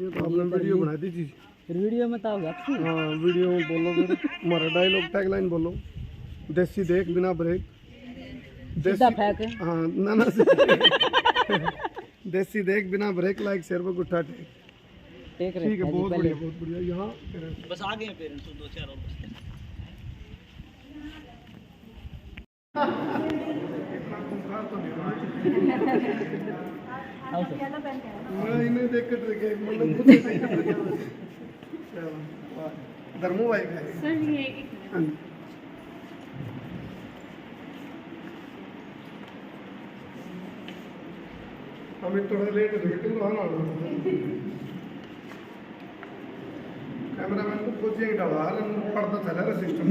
ये तो आपने वीडियो बना दी थी। फिर वीडियो में तो हाँ वीडियो में बोलो, फिर हमारा डायलॉग टैगलाइन बोलो, देसी देख बिना ब्रेक, सीधा फेंक। हाँ ना ना देसी देख बिना ब्रेक, लाइक शेयर पर गुट्ठा टेक। ठीक है, बहुत बढ़िया बहुत बढ़िया। यहाँ बस आ गए पेरेंट्स तो 2-4 और बस। मैं इन्हें देख कर मतलब धर्मो भाई का सर ये हमें थोड़ा लेट हो गया तो आना कैमरामैन को कोचिंग डाला पढ़ता चला रहा सिस्टम।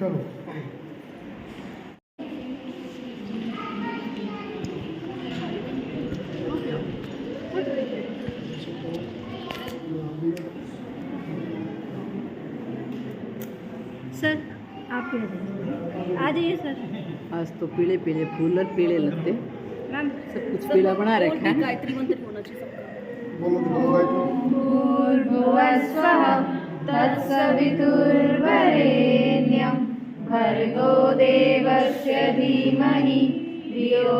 चलो सर आप आ जाइए सर। आज तो पीले पीले फूल और पीले लगते मैम सब कुछ पीला बना रखा है। गायत्री मंत्र होना चाहिए सबका। बोलो बोलो गायत्री। भूर्भुवस्वः तत्सवितुर्वरेण्यं भर्गो देवस्य धीमहि धियो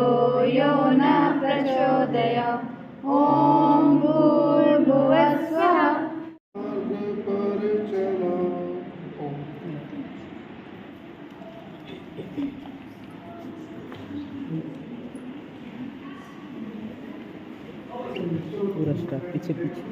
यो न प्रचोदयात्। ॐ भूर्भुवस्वः। पूरा स्टाफ पीछे पीछे।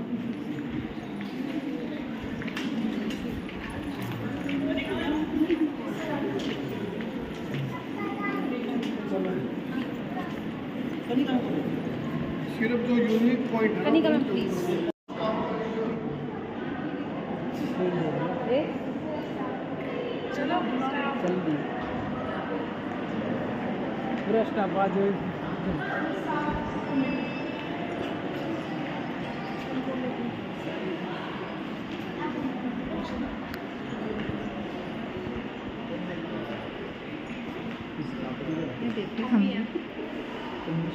सिर्फ जो यूनिक पॉइंट है कनिका मैम प्लीज। चलो जल्दी पूरा स्टाफ आज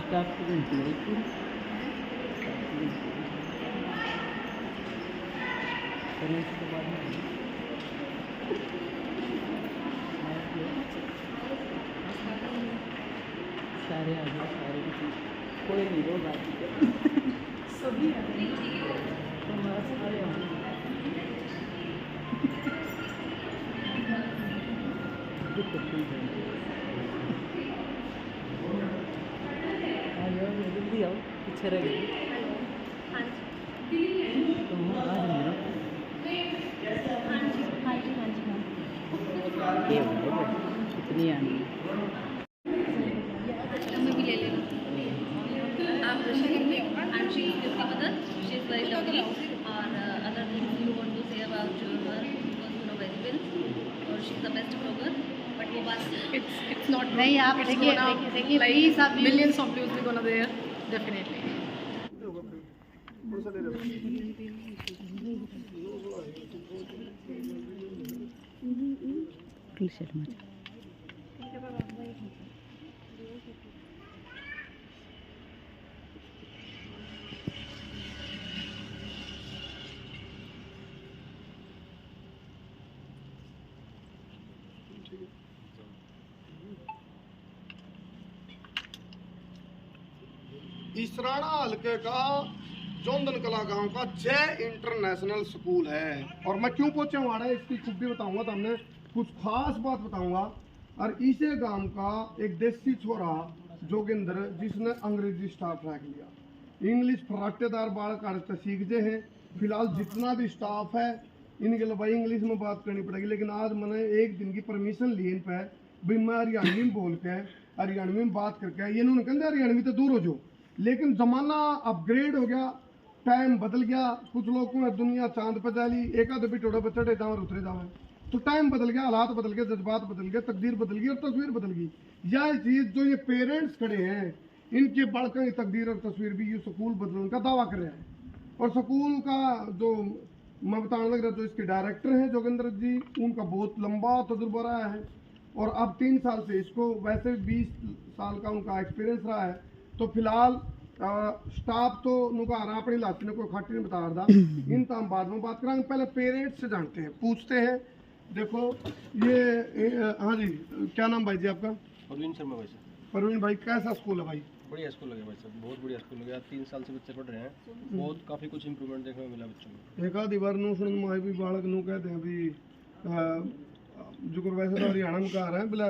स्टाफ की गिनती है पूरी। फिर उसके बाद सारे आ गए, सारे कोई नहीं रो बाकी सभी तुम्हारा सारे आ गए। जल्दी आओ, पीछे रह गए तुम आ जाओ। कितनी आनी It's not नहीं आप देखिए देखिए प्लीज आप millions of views we're gonna there definitely. T-shirt में इसराना हल्के का जोंदन कला गांव का जय इंटरनेशनल स्कूल है। और मैं क्यों पहुंचा हुआ है इसकी खूबी बताऊंगा, तो हमने कुछ खास बात बताऊंगा। और इसे गांव का एक देसी छोरा जोगिंदर जिसने अंग्रेजी स्टाफ रख लिया, इंग्लिश फराटेदार बाल करते सीख जे हैं। फिलहाल जितना भी स्टाफ है इनके लिए भाई इंग्लिश में बात करनी पड़ेगी, लेकिन आज मैंने एक दिन की परमिशन ली इन पर भाई मैं हरियाणवी में बोल के हरियाणवी में बात करके ये इन्होंने कहते हरियाणवी तो दूर हो जाओ, लेकिन ज़माना अपग्रेड हो गया, टाइम बदल गया। कुछ लोगों ने दुनिया चांद पर जा ली, एक आध भी टोड़ा बच्चा दावर उतरे जावे, तो टाइम बदल गया, हालात बदल गए, जज्बात बदल गए, तकदीर बदल गई और तस्वीर बदल गई। यह चीज़ जो ये पेरेंट्स खड़े हैं इनके बालकों की तकदीर और तस्वीर भी ये स्कूल बदलने का दावा कर रहे हैं। और स्कूल का जो मैं बताने लग रहा, जो इसके डायरेक्टर हैं जोगिंदर जी, उनका बहुत लंबा तजुर्बा रहा है और अब 3 साल से इसको, वैसे 20 साल का उनका एक्सपीरियंस रहा है। तो फिलहाल स्टाफ तो नुका रहा अपनी लाती ने कोई खाटी नहीं बता रहा इन तम बाद में बात करेंगे। पहले पेरेंट्स से जानते हैं, पूछते हैं। देखो ये हाँ जी, क्या नाम भाई जी आपका? परवीन शर्मा भाई साहब। परवीन भाई, कैसा स्कूल है भाई? बढ़िया स्कूल लगे भाई साहब, बहुत बढ़िया स्कूल लगे। 3 साल से बच्चे पढ़ रहे हैं, बहुत काफ़ी कुछ इम्प्रूवमेंट देखने को मिला बच्चों में। एक आधी बार नू सुन माई भी बालक नू कहते हैं भी जो वैसे तो हरियाणा में कह रहे हैं बोला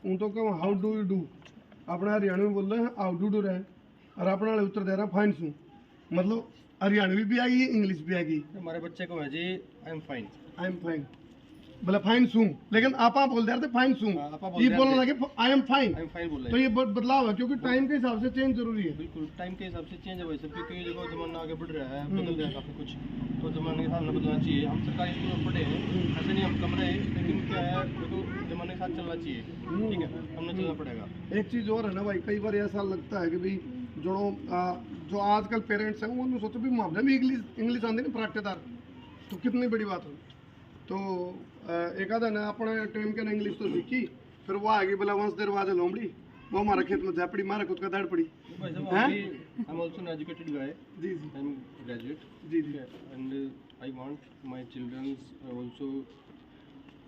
ऊँ तो कहो हाउ डू यू डू, अपने हरियाणा में बोल रहे हैं हाउ डू डू रहे, और अपने वाले उत्तर दे रहे हैं फाइन सू। मतलब हरियाणवी भी आएगी, इंग्लिश भी आएगी। हमारे बच्चे को है जी I am fine. I am fine बोला फाइन सू, लेकिन आपा बोल रहे थे फाइन सू, आपा बोल ये रहे बोलने थे। लगे आई am fine. I am fine बोल तो रहे ये बदलाव है, क्योंकि टाइम के हिसाब से चेंज जरूरी है। बिल्कुल टाइम के हिसाब से चेंज है भाई साहब, क्योंकि देखो जमाना आगे बढ़ रहा है, बदल रहा है काफ़ी कुछ, तो जमाने के साथ में बदलना चाहिए। हम सरकारी स्कूल में पढ़े हैं, ऐसे नहीं हम कम रहे, लेकिन क्या है देखो जमाने के साथ चलना चाहिए, ठीक है, हमने चलना पड़ेगा। एक चीज़ और है ना भाई, कई बार ऐसा लगता है कि भाई जो आजकल पेरेंट्स हैं वो सोचो भी मामले में इंग्लिश आती नहीं पराठेदार, तो कितनी बड़ी बात है। तो एक आधा ने अपने टाइम के ना इंग्लिश तो सीखी, फिर वो आगे बोला वंश देर वाजे लोमड़ी, वो हमारे खेत में झपड़ी मारे खुद का दाड़ पड़ी। भाई साहब हैं? I am also an educated guy, जी जी आई एम ग्रेजुएट, जी जी and I want my children also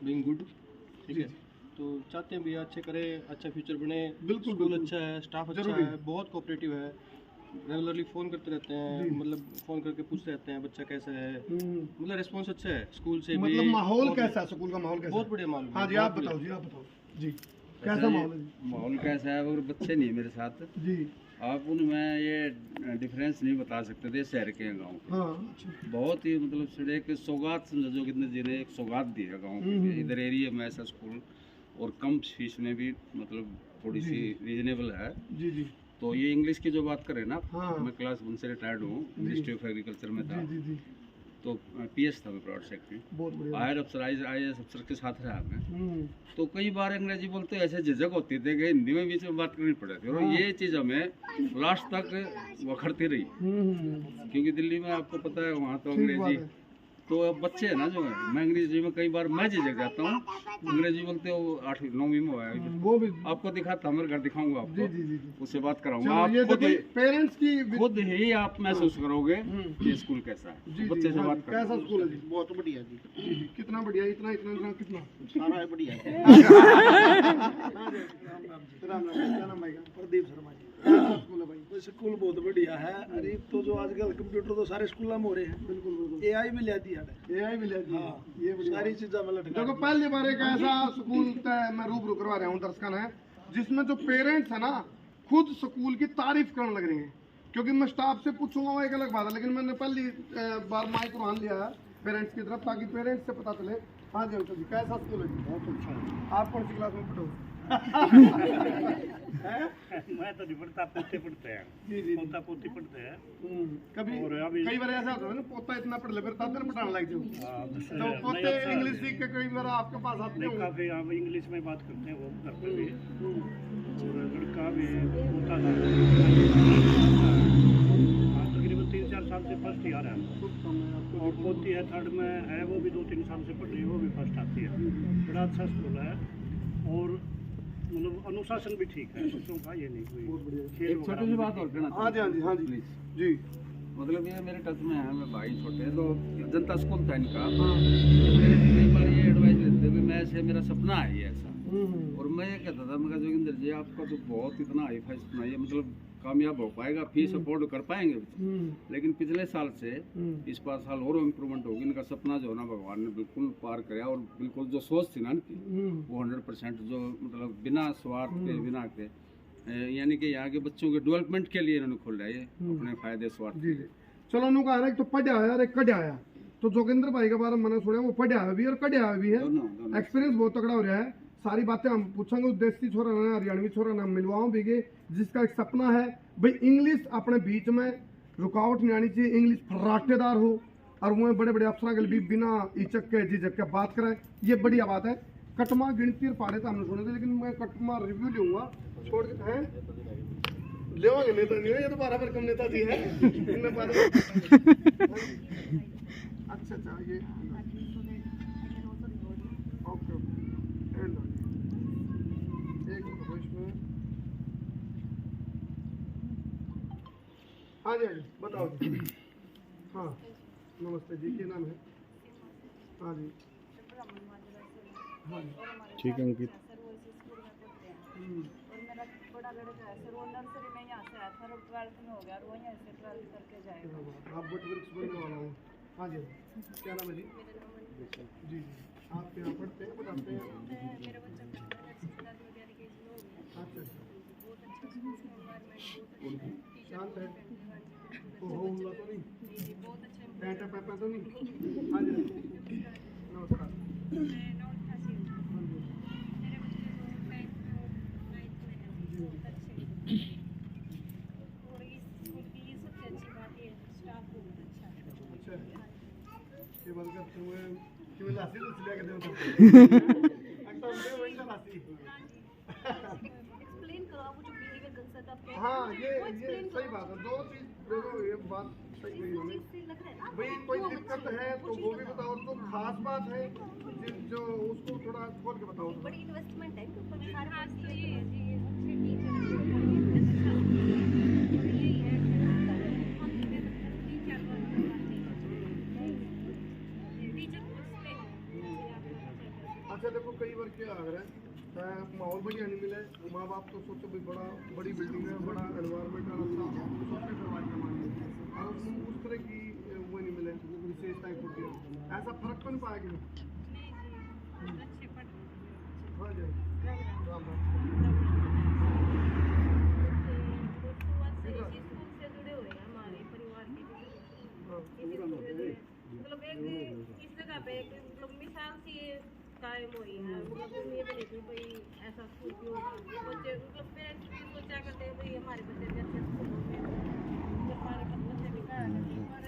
doing good, ठीक है। तो चाहते हैं भैया अच्छे करे, अच्छा फ्यूचर बने। बिल्कुल, स्कूल बिल्कुल। अच्छा है, स्टाफ अच्छा जरूरी। है, बहुत कोऑपरेटिव है, रेगुलरली फ़ोन करते रहते हैं, जी। मतलब फ़ोन करके पूछते रहते हैं बच्चा कैसा है, हम्म, मतलब रिस्पॉन्स अच्छा है स्कूल से भी। मतलब माहौल बहुत- कैसा है, स्कूल का माहौल कैसा बहुत है? बढ़िया माहौल है, हाँ जी, बहुत आप बढ़िया। बताओ जी, आप बताओ जी, कैसा माहौल है जी? माहौल कैसा है और बच्चे नहीं मेरे साथ, जी आप उनमें ये डिफरेंस नहीं बता सकते थे शहर के गांव के। हाँ अच्छा। बहुत ही मतलब सिर्फ एक सौगात समझो जो कितने जिन्हें एक सौगात दी है गाँव हम्म। की। इधर एरिया में ऐसा स्कूल और कम फीस में भी मतलब थोड़ी सी रीजनेबल है। जी जी तो ये इंग्लिश की जो बात करें ना, हाँ। मैं क्लास 1 से रिटायर्ड हूँ, मिनिस्ट्री ऑफ एग्रीकल्चर में था, जी जी जी, तो PS था मैं प्राइवेट सेक्रेटरी, बहुत बढ़िया। हायर अफसर IAS अफसर के साथ रहा मैं। हम्म, तो कई बार अंग्रेजी बोलते ऐसे झिझक होती थी कि हिंदी में बीच में बात करनी पड़ती थी, और ये चीज़ हमें लास्ट तक वखरती रही, क्योंकि दिल्ली में आपको पता है वहाँ तो ठीक बात अंग्रेजी। है। तो अब बच्चे है ना जो है, मैं अंग्रेजी में कई बार मैं झिझक जाता हूँ, अंग्रेजी बोलते हो 8वीं 9वीं में हुआ है। वो भी आपको दिखाता हूँ, मेरे घर दिखाऊंगा जी आपको, जी जी जी। उससे बात कराऊंगा। चलो आप ये खुद देखिए पेरेंट्स की खुद ही आप महसूस करोगे ये स्कूल कैसा है, जी बच्चे जी, से हाँ बात जी, करो। कैसा स्कूल है जी? बहुत बढ़िया जी, जी जी, कितना बढ़िया, इतना इतना इतना कितना सारा है बढ़िया है। राम राम, क्या नाम भाई का? प्रदीप शर्मा जी। कैसा स्कूल है भाई? स्कूल बहुत बढ़िया है। अरे तो जो आजकल कंप्यूटर तो सारे स्कूलों में हो रहे हैं, बिल्कुल बिल्कुल, AI भी ले दिया है, AI भी ले दी है। हाँ, ये बढ़िया सारी बात। चीज़ें मतलब देखो पहली बार एक ऐसा स्कूल मैं रूबरू करवा रहा हूँ दर्शकन है, जिसमें जो पेरेंट्स है ना खुद स्कूल की तारीफ करने लग रहे हैं। क्योंकि मैं स्टाफ से पूछूंगा वो एक अलग बात है, लेकिन मैंने पहली बार माइक मान लिया है पेरेंट्स की तरफ, ताकि पेरेंट्स से पता चले। हाँ जी अंकल जी, कैसा स्कूल है जी? बहुत अच्छा है। आप कौन सी क्लास में पढ़ो? मैं तो नहीं पढ़ता, पोते पढ़ते हैं, जी जी पोता पोती पढ़ते हैं। कभी और अभी- कई बार ऐसा होता है ना, पोता इतना पढ़ ले फिर ताते ने पढ़ाने लग जाओ, बस तो पोते नहीं, अच्छा इंग्लिश है। सीख के कई बार आपके पास आते नहीं, होंगे। काफी हम इंग्लिश में बात करते हैं, वो घर पे भी। हम्म, और लड़का भी पोता था, हाँ, तकरीबन 3-4 साल से फर्स्ट ईयर है। शुभकामनाएं आपको। और पोती है थर्ड में है, वो भी 2-3 साल से पढ़ रही है, वो भी फर्स्ट आती है। बड़ा अच्छा स्कूल है, और मतलब अनुशासन भी ठीक है बच्चों का, ये नहीं बहुत कोई बढ़िया। खेल एक छोटी सी बात और कहना हाँ जी हाँ जी हाँ जी प्लीज। जी मतलब ये मेरे टच में है, मैं भाई छोटे हैं, तो जनता स्कूल था इनका। हाँ कई बार ये एडवाइस लेते हैं मैं ऐसे, मेरा सपना है ये ऐसा, हम्म, और मैं ये कहता था, मैं कहा जोगिंदर जी आपका तो बहुत इतना हाई फाई सपना है, मतलब कामयाब हो पाएगा, फीस अफोर्ड कर पाएंगे बच्चे। हम्म, लेकिन पिछले साल से हम्म, इस बार साल और इम्प्रूवमेंट होगी, इनका सपना जो है ना भगवान ने बिल्कुल पार कराया, और बिल्कुल जो सोच थी ना इनकी हम्म, वो 100% जो मतलब बिना स्वार्थ के बिना के यानी कि यहाँ के बच्चों के डेवलपमेंट के लिए इन्होंने खोला है, ये अपने फायदे स्वार्थ जी जी। चलो उन्होंने कहा एक तो पढ़ा है और एक कढ़ा आया, तो जोगिंदर भाई के बारे में मैंने सुना वो पढ़ा है भी और कढ़ा भी है, दोनों एक्सपीरियंस बहुत तगड़ा हो रहा है। सारी बातें हम पूछेंगे, उस देसी छोरा ना हरियाणवी छोरा ना मिलवाऊं भी के, जिसका एक सपना है भाई इंग्लिश अपने बीच में रुकावट नहीं आनी चाहिए, इंग्लिश फर्राटेदार हो, और वो बड़े बड़े अफसरों के लिए भी बिना इचक के झिझक के बात करें, ये बढ़िया बात है। कटमा गिनती और पाड़े तो हमने सुने थे, लेकिन मैं कटमा रिव्यू लूंगा छोड़ के हैं लेवांगे नेता नहीं है, ये तो 12 बार कम नेताजी है इनमें 12 अच्छा अच्छा ये ओके एक इसमें हाँ जी बताओ जी। हाँ नमस्ते जी, क्या नाम है? हाँ जी हाँ जी ठीक है अंकित। और मेरा बड़ा लड़का है सर, वो नर्सरी में यहाँ से आया था और 12th में हो गया और वो यहाँ से 12th करके जाएगा। आप बुटवृक्ष बनने वाला हूँ। हाँ जी क्या नाम है जी? जी आप यहाँ पढ़ते हैं बताते हैं? मेरा बच्चा अच्छा बहुत अच्छा स्कूल एनवायरनमेंट शांत है तो हो हुआ तो नहीं? बहुत अच्छा पैंटा पैपा तो नहीं? हाँ जी नमस्कार। मेरे बच्चे को 9th में है, बहुत अच्छे और इस स्कूल की ये सबसे अच्छी बात ये स्टाफ बहुत अच्छा है। अच्छा ये बात करते हुए क्यों लासी तो सिला के दे तो मैं वही लासी। एक्सप्लेन करो आप, वो जो बिहेवियर कंसर्ट आप कह हाँ ये सही बात है, दो चीज देखो ये बात सही कही उन्होंने। लग रहा है ना भाई कोई दिक्कत है तो वो भी बताओ, तो खास बात है जो उसको थोड़ा खोल के बताओ। बड़ी इन्वेस्टमेंट है इनके ऊपर में सारे पास तो ये है जी, ये अच्छे टीचर हैं, यही है हम इनके मतलब 3-4 बार टीचर को एक्सप्लेन। अच्छा देखो कई बार क्या अगर है माहौल बढ़िया नहीं मिले, माँ बाप तो सोचो भाई बड़ी बिल्डिंग है, बड़ा एनवायरमेंट अच्छा सोचते करवाई कमानी और उस तरह की वो नहीं मिले विशेषताएं होती है, ऐसा फर्क तो नहीं पाया कि अच्छे पढ़ हाँ जी राम राम। स्कूल से जुड़े हुए हैं हमारे परिवार के, मतलब एक इस जगह पे एक मतलब मिसाल सी कायम हुई है। मतलब ये भी नहीं कि भाई ऐसा स्कूल क्यों होगा, बच्चे मतलब पेरेंट्स भी सोचा करते हैं भाई हमारे बच्चे भी अच्छे स्कूल में, हमारे बच्चे भी पढ़ा करते हैं, और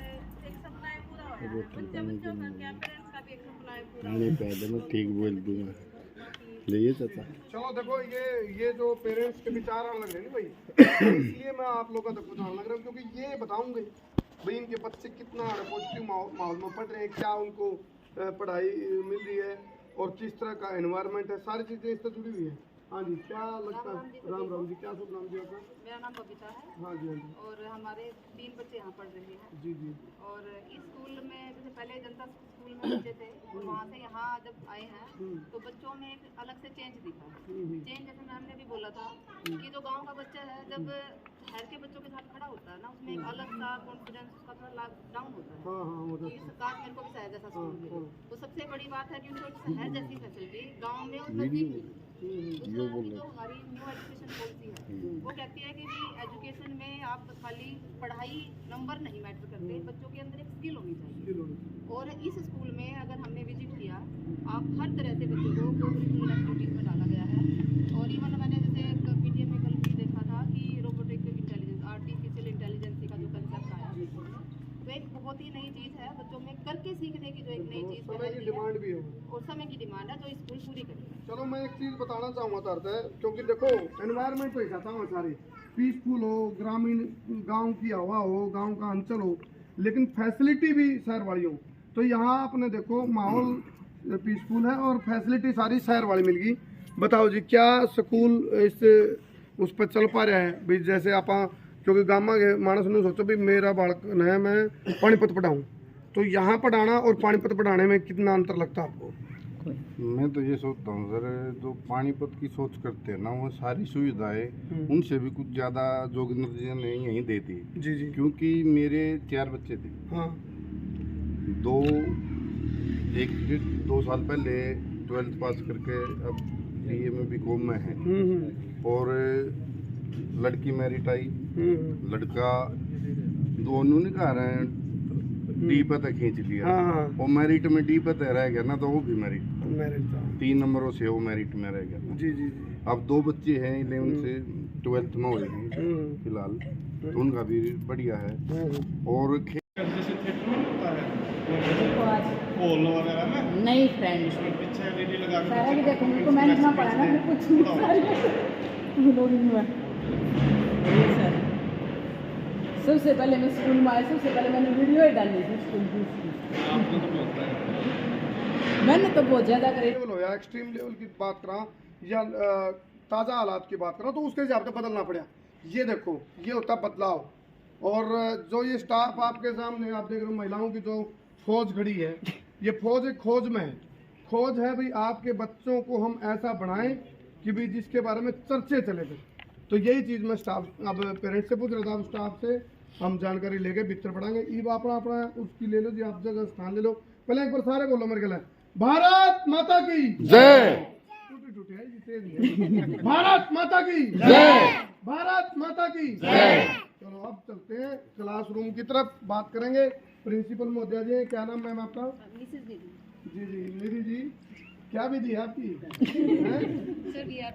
एक सपना है पूरा होया है बच्चों का, क्या पेरेंट्स का भी एक सपना है पूरा। नहीं पहले मैं ठीक बोल दूंगा लिए चाचा। चलो देखो ये जो पेरेंट्स के विचार आने लग रहे हैं ना भाई, इसलिए मैं आप लोगों तक बताने लग रहा हूँ क्योंकि ये बताऊंगे भाई इनके बच्चे कितना पॉजिटिव माहौल में पढ़ रहे हैं, क्या उनको पढ़ाई मिल रही है और किस तरह का एनवायरनमेंट है, सारी चीज़ें इससे जुड़ी हुई है। हाँ जी क्या लगता है? राम राम जी, क्या शुभ नाम जी आपका? मेरा नाम बबीता है हाँ जी हाँ जी और हमारे 3 बच्चे यहाँ पढ़ रहे हैं। जी जी और इस स्कूल में जैसे पहले जनता स्कूल में बच्चे थे और वहाँ से यहाँ जब आए हैं तो बच्चों में एक अलग से चेंज दिखा। चेंज जैसे मैम ने भी बोला था कि जो गांव का बच्चा है जब शहर के बच्चों के साथ खड़ा होता है ना, उसमें एक अलग सा कॉन्फिडेंस उसका थोड़ा डाउन होता है। हाँ हाँ वो तो कि काश मेरे को भी शहर जैसा स्कूल मिले। तो सबसे बड़ी बात है कि उनको एक शहर जैसी फैसिलिटी गाँव में उस नजदीक मिली। जो हमारी न्यू एजुकेशन पॉलिसी है वो कहती है कि भी एजुकेशन में आप खाली पढ़ाई नंबर नहीं मैटर करते, बच्चों के अंदर एक स्किल होनी चाहिए। और इस स्कूल में अगर हमने विजिट किया, आप हर तरह से बच्चों को को-करिकुलर एक्टिविटीज में डाला गया है। और इवन मैंने जैसे पीटीएम में कल भी देखा था कि रोबोटिक इंटेलिजेंस, आर्टिफिशियल इंटेलिजेंस का जो कंसेप्ट आया तो एक बहुत ही नई चीज़ है, बच्चों में करके सीखने की जो एक नई चीज़ समय की डिमांड भी है और समय की डिमांड है जो स्कूल पूरी करेगा। चलो मैं एक चीज़ बताना चाहूँगा तारत है, क्योंकि देखो एनवायरनमेंट तो चाहता हूँ सारी पीसफुल हो, ग्रामीण गांव की हवा हो, गांव का अंचल हो, लेकिन फैसिलिटी भी शहर वाली हो। तो यहाँ आपने देखो माहौल पीसफुल है और फैसिलिटी सारी शहर वाली मिल गई। बताओ जी क्या स्कूल इस उस पर चल पा रहा है भी? जैसे आप क्योंकि गामा के मानस ने सोचो भी मेरा बालक है मैं पानीपत पढ़ाऊँ, तो यहाँ पढ़ाना और पानीपत पढ़ाने में कितना अंतर लगता है आपको? मैं तो ये सोचता हूँ सर, जो पानीपत की सोच करते हैं ना वो सारी सुविधाएं उनसे भी कुछ ज़्यादा जोगिंदर जी ने यहीं दे दी। जी जी क्योंकि मेरे 4 बच्चे थे। हाँ एक 2 साल पहले 12th पास करके अब बीए में बीकॉम में है, और लड़की मैरिट आई, लड़का दोनों ने कहा रहे हैं डी पे तक खींच लिया। हाँ और मेरिट में डी पे तक रह गया ना, तो वो भी मेरिट था 3 नंबरों से वो मेरिट में रह गया। जी जी जी अब 2 बच्चे हैं 11 से 12th में हुए हैं फिलहाल, तो उनका भी बढ़िया है। और जैसे थिएटर में होता है देखो आज हॉल वगैरह में नई फ्रेंड पीछे एलईडी लगा के सारा भी देखो उनको मैंने इतना पढ़ा ना फिर कुछ नहीं लोग नहीं हुआ। सर सबसे पहले मैं स्कूल में आई, सबसे पहले मैंने वीडियो ही डाली थी स्कूल की उसकी। आपको तो लगता है मैंने तो बहुत ज़्यादा करे। लेवल हो या एक्सट्रीम लेवल की बात करा या ताज़ा हालात की बात करा तो उसके हिसाब से बदलना पड़ा। ये देखो ये होता बदलाव, और जो ये स्टाफ आपके सामने आप देख रहे हो, महिलाओं की जो फौज खड़ी है, ये फौज एक खोज में है। खोज है भाई आपके बच्चों को हम ऐसा बनाएं कि भाई जिसके बारे में चर्चे चले थे। तो यही चीज़ मैं स्टाफ अब पेरेंट्स से पूछ रहा था, अब स्टाफ से हम जानकारी लेके भीतर पढ़ाएंगे। ईब अपना अपना उसकी ले लो जी, आप जगह स्थान ले लो। पहले एक बार सारे बोलो मेरे ख्याल है, भारत माता की जय। टूटी टूटी है जी, तेज नहीं है। भारत माता की जय, भारत माता की जय। चलो अब चलते हैं क्लासरूम की तरफ, बात करेंगे प्रिंसिपल महोदया जी। क्या नाम मैम आपका? मिसेस दीदी जी जी, निधि जी, क्या विधि है आपकी? हैं? Sir we are